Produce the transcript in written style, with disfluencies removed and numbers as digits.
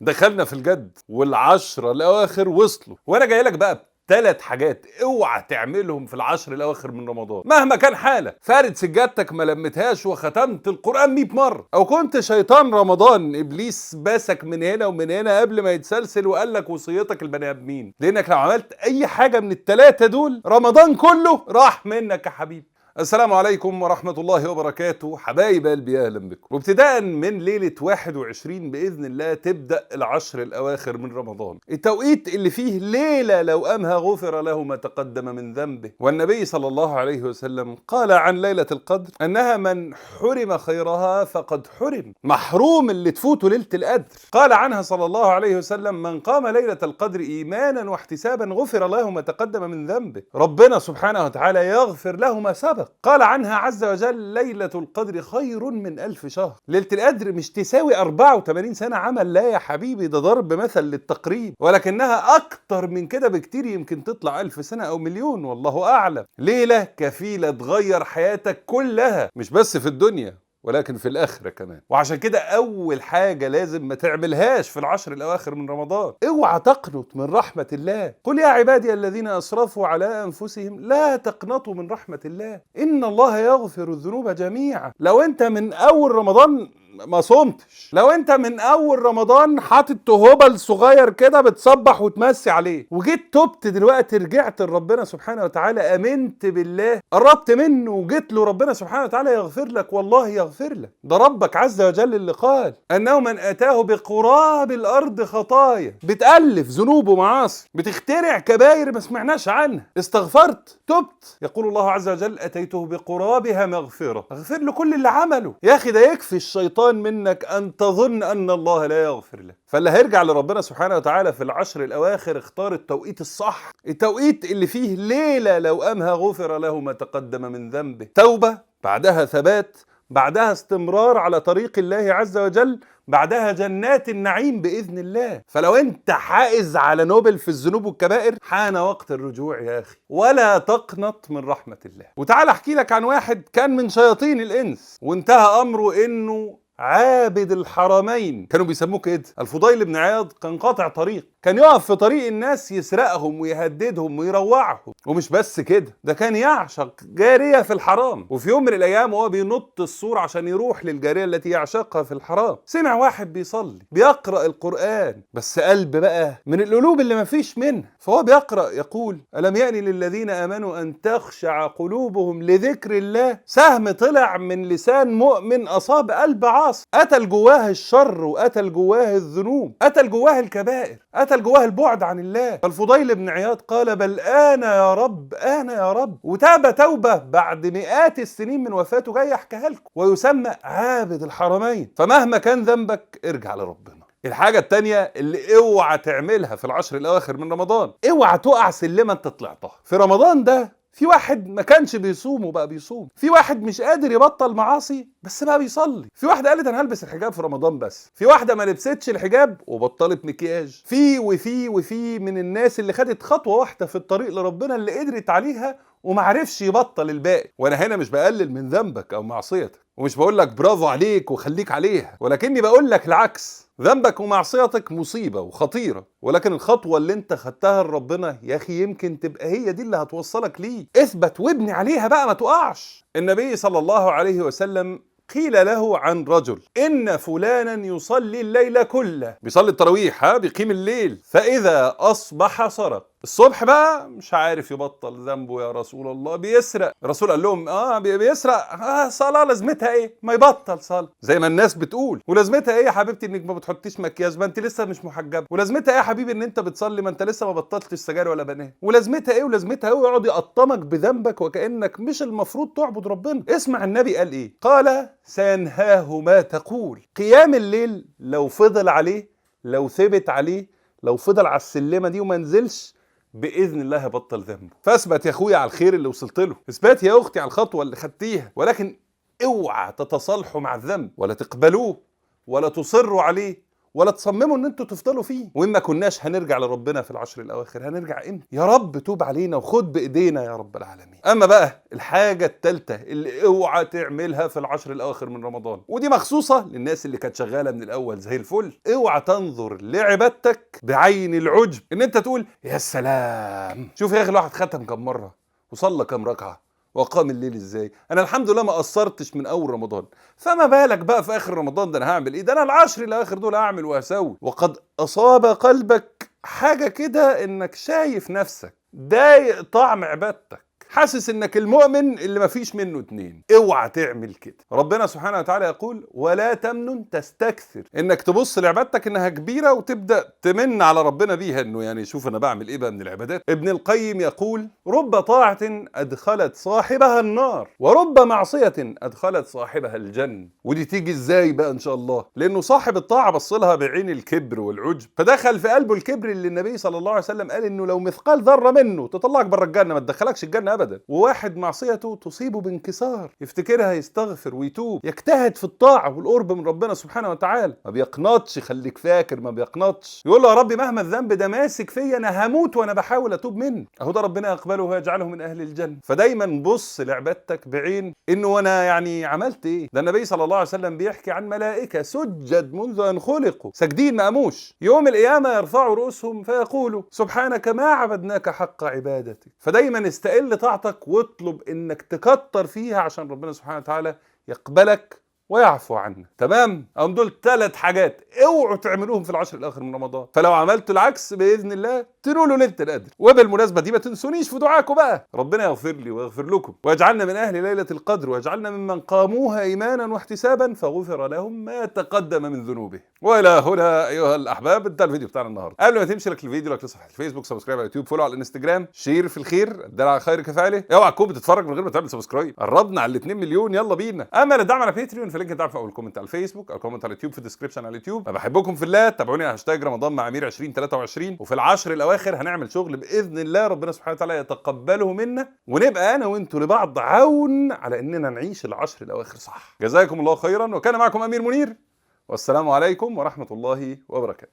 دخلنا في الجد والعشرة الأواخر وصلوا، وأنا جاي لك بقى 3 حاجات اوعى تعملهم في العشر الاواخر من رمضان مهما كان حالك. فارد سجادتك ما لمتهاش وختمت القران 100 مره، او كنت شيطان رمضان ابليس باسك من هنا ومن هنا قبل ما يتسلسل وقال لك وصيتك البني ادمين، لانك لو عملت اي حاجه من ال3 دول رمضان كله راح منك يا حبيبي. السلام عليكم ورحمة الله وبركاته، حبايب قلبي أهلا بكم. وابتداء من ليلة 21 بإذن الله تبدأ العشر الأواخر من رمضان، التوقيت اللي فيه ليلة لو قامها غفر له ما تقدم من ذنبه. والنبي صلى الله عليه وسلم قال عن ليلة القدر أنها من حرم خيرها فقد حرم، محروم اللي تفوته ليلة القدر. قال عنها صلى الله عليه وسلم من قام ليلة القدر إيمانا واحتسابا غفر له ما تقدم من ذنبه، ربنا سبحانه وتعالى يغفر له ما سبق. قال عنها عز وجل ليلة القدر خير من 1000 شهر. ليلة القدر مش تساوي 84 سنة عمل، لا يا حبيبي، ده ضرب مثل للتقريب، ولكنها أكتر من كده بكتير، يمكن تطلع 1000 سنة أو مليون والله أعلم. ليلة كفيلة تغير حياتك كلها، مش بس في الدنيا ولكن في الآخرة كمان. وعشان كده أول حاجة لازم ما تعملهاش في العشر الأواخر من رمضان، اوعى تقنط من رحمة الله. قل يا عبادي الذين أسرفوا على أنفسهم لا تقنطوا من رحمة الله إن الله يغفر الذنوب جميعا. لو أنت من أول رمضان ما صمتش، لو انت من اول رمضان حاطط تهوبل صغير كده بتصبح وتمسي عليه، وجيت تبت دلوقتي رجعت لربنا سبحانه وتعالى، امنت بالله، قربت منه وجيت له، ربنا سبحانه وتعالى يغفر لك، والله يغفر لك. ده ربك عز وجل اللي قال انه من اتاه بقراب الارض خطايا، بتألف ذنوب ومعاصي، بتخترع كبائر ما سمعناش عنها، استغفرت تبت، يقول الله عز وجل اتيته بقرابها مغفرة، اغفر له كل اللي عمله. يا اخي ده يكفي الشيطان منك أن تظن أن الله لا يغفر لك. فاللي هيرجع لربنا سبحانه وتعالى في العشر الأواخر اختار التوقيت الصح، التوقيت اللي فيه ليلة لو قامها غفر له ما تقدم من ذنبه، توبة بعدها ثبات بعدها استمرار على طريق الله عز وجل، بعدها جنات النعيم بإذن الله. فلو انت حائز على نوبل في الذنوب والكبائر، حان وقت الرجوع يا أخي، ولا تقنط من رحمة الله. وتعال احكي لك عن واحد كان من شياطين الإنس وانتهى أمره إنه عابد الحرمين، كانوا بيسموه كده. الفضيل بن عياض كان قاطع طريق، كان يقف في طريق الناس يسرقهم ويهددهم ويروعهم، ومش بس كده، ده كان يعشق جارية في الحرام. وفي يوم من الأيام وهو بينط السور عشان يروح للجارية التي يعشقها في الحرام، سمع واحد بيصلي بيقرأ القرآن، بس قلب بقى من القلوب اللي مفيش منها، فهو بيقرأ يقول ألم يأن للذين آمنوا أن تخشع قلوبهم لذكر الله. سهم طلع من لسان مؤمن أصاب قلب عاصي، قتل جواه الشر وقتل جواه الذنوب، قتل جواه الكبائر، قتل جواه البعد عن الله. فالفضيل بن عياض قال بل أنا يا رب، أنا يا رب، وتاب توبة بعد مئات السنين من وفاته، جاي أحكيها لكم، ويسمى عابد الحرمين. فمهما كان ذنبك ارجع لربنا. الحاجة التانية اللي اوعى تعملها في العشر الأواخر من رمضان، اوعى تقع سلمة انت طلعتها في رمضان ده. في واحد ما كانش بيصوم وبقى بيصوم، في واحد مش قادر يبطل معاصي بس بقى بيصلي، في واحدة قالت انا هلبس الحجاب في رمضان بس، في واحدة ما لبستش الحجاب وبطلت مكياج، وفي من الناس اللي خدت خطوة واحدة في الطريق لربنا اللي قدرت عليها ومعرفش يبطل الباقي. وانا هنا مش بقلل من ذنبك او معصيتك، ومش بقول لك برافو عليك وخليك عليها، ولكني بقول لك العكس، ذنبك ومعصيتك مصيبة وخطيرة، ولكن الخطوة اللي انت خدتها لربنا يا اخي يمكن تبقى هي دي اللي هتوصلك ليه. اثبت وابني عليها بقى، ما تقعش. النبي صلى الله عليه وسلم قيل له عن رجل إن فلانا يصلي الليل كله، بيصلي التراويح، بيقيم الليل، فإذا أصبح سرق. الصبح بقى مش عارف يبطل ذنبه يا رسول الله، بيسرق. الرسول قال لهم بيسرق، صلاة لازمتها ايه؟ ما يبطل صلاة زي ما الناس بتقول. ولازمتها ايه يا حبيبتي انك ما بتحطيش مكياج؟ ما انت لسه مش محجبه. ولازمتها ايه يا حبيبي ان انت بتصلي؟ ما انت لسه ما بطلتش سجاير ولا بنات. ولازمتها ايه ولازمتها ايه؟ ويقعد يقطمك بذنبك وكأنك مش المفروض تعبد ربنا. اسمع النبي قال ايه، قال سينهاه ما تقول. قيام الليل لو فضل عليه، لو ثبت عليه، لو فضل على السلمة دي وما نزلش، بإذن الله هبطل ذنبه. فاثبت يا اخويا على الخير اللي وصلت له، اثبت يا اختي على الخطوة اللي خدتيها، ولكن اوعى تتصالحوا مع الذنب ولا تقبلوه ولا تصروا عليه ولا تصمموا ان انتوا تفضلوا فيه. وان ما كناش هنرجع لربنا في العشر الاواخر هنرجع امتى؟ يا رب توب علينا وخد بايدينا يا رب العالمين. اما بقى الحاجه الثالثه اللي اوعى تعملها في العشر الاواخر من رمضان، ودي مخصوصه للناس اللي كانت شغاله من الاول زي الفل، اوعى تنظر لعبادتك بعين العجب، ان انت تقول يا سلام شوف يا اخي الواحد ختم كم مره وصلى كم ركعه وقام الليل ازاي، انا الحمد لله ما قصرتش من اول رمضان، فما بالك بقى في اخر رمضان؟ ده انا هعمل ايه؟ ده انا العشر الاخر دول هعمل وهسوي. وقد اصاب قلبك حاجه كده انك شايف نفسك ضايق طعم عبادتك، حاسس انك المؤمن اللي مفيش منه اتنين. اوعى تعمل كده. ربنا سبحانه وتعالى يقول ولا تمنن تستكثر، انك تبص لعبادتك انها كبيره وتبدا تمن على ربنا بيها، انه يعني شوف انا بعمل ايه بقى من العبادات. ابن القيم يقول رب طاعه ادخلت صاحبها النار ورب معصيه ادخلت صاحبها الجنه. ودي تيجي ازاي بقى ان شاء الله؟ لانه صاحب الطاعه بص لها بعين الكبر والعجب، فدخل في قلبه الكبر اللي النبي صلى الله عليه وسلم قال انه لو مثقال ذره منه تطلعك بره الجنه، ما تدخلكش الجنه ابدا. وواحد معصيته تصيبه بانكسار، يفتكرها يستغفر ويتوب، يجتهد في الطاعه والقرب من ربنا سبحانه وتعالى، ما بيقنطش، خليك فاكر ما بيقنطش، يقول له يا ربي مهما الذنب ده ماسك فيا انا هموت وانا بحاول اتوب منه، اهو ده ربنا يقبله ويجعله من اهل الجنه. فدايما بص لعبادتك بعين انه انا يعني عملت ايه. ده النبي صلى الله عليه وسلم بيحكي عن ملائكه سجد منذ ان خلقوا، ساجدين ما قاموش، يوم القيامه يرفعوا رؤوسهم فيقولوا سبحانك ما عبدناك حق عبادتك. فدايما استقل طاعتك واطلب انك تكتر فيها عشان ربنا سبحانه وتعالى يقبلك ويعفو عنك. تمام؟ هم دول 3 حاجات اوعوا تعملوهم في العشر الاخر من رمضان، فلو عملتوا العكس باذن الله تنولوا ليله القدر. وبالمناسبه دي ما تنسونيش في دعاكم بقى، ربنا يغفر لي ويغفر لكم ويجعلنا من اهل ليله القدر ويجعلنا ممن قاموها ايمانا واحتسابا فغفر لهم ما تقدم من ذنوبه. والى هنا ايها الاحباب انتهى الفيديو بتاعنا النهارده. قبل ما تمشي لك الفيديو لايك لصفحه الفيسبوك، سبسكرايب على اليوتيوب، فولو على الانستجرام، شير في الخير، الدال على خير كفاله. اوعى تكون بتتفرج من غير ما تعمل سبسكرايب، قربنا على 2 مليون يلا بينا. اما للدعم على باتريون فلينك الدعم في اول كومنت على الفيسبوك او كومنت على اليوتيوب في الديسكربشن على اليوتيوب. انا بحبكم في الله، تابعوني على هاشتاج رمضان مع امير 2023، وفي العشر الاواخر هنعمل شغل باذن الله ربنا سبحانه وتعالى يتقبله منا، ونبقى انا وانتوا لبعض عون على اننا نعيش العشر الاواخر صح. جزاكم الله خيرا، وكان معكم امير منير، والسلام عليكم ورحمه الله وبركاته.